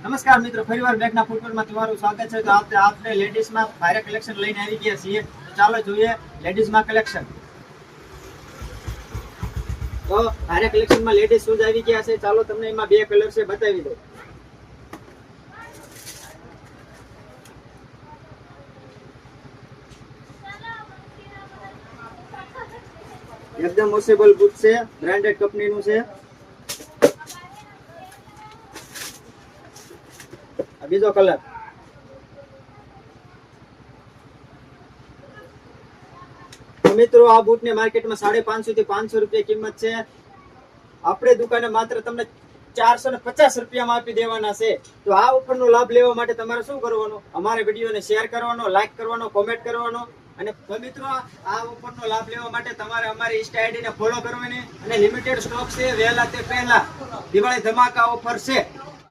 નમસ્કાર મિત્રો, ફરીવાર મેઘના ફૂટવેરમાં તમારું સ્વાગત છે। તો આપણે લેડીઝમાં ભારે કલેક્શન લઈને આવી ગયા છીએ। તો ચાલો જોઈએ લેડીઝમાં કલેક્શન। તો ભારે કલેક્શનમાં લેડીઝ શૂઝ આવી ગયા છે। ચાલો તમને એમાં બે કલર છે બતાવી દઉં। એકદમ વોશેબલ બૂટ છે, બ્રાન્ડેડ કંપનીનું છે। બીજો કલર મિત્રો, આ બૂટ ને માર્કેટમાં 550 થી 500 રૂપિયા કિંમત છે। આપણે દુકાને માત્ર તમને 450 રૂપિયામાં આપી દેવાના છે। તો આ ઓફરનો લાભ લેવા માટે તમારે શું કરવાનું? અમારા વિડીયોને શેર કરવાનો, લાઈક કરવાનો, કોમેન્ટ કરવાનો। અને મિત્રો, આ ઓફરનો લાભ લેવા માટે તમારે અમારી ઇન્સ્ટા આઈડી ને ફોલો કરવાની। અને લિમિટેડ સ્ટોક છે, વહેલા તે પહેલા દિવાળી ધમાકા ઓફર છે।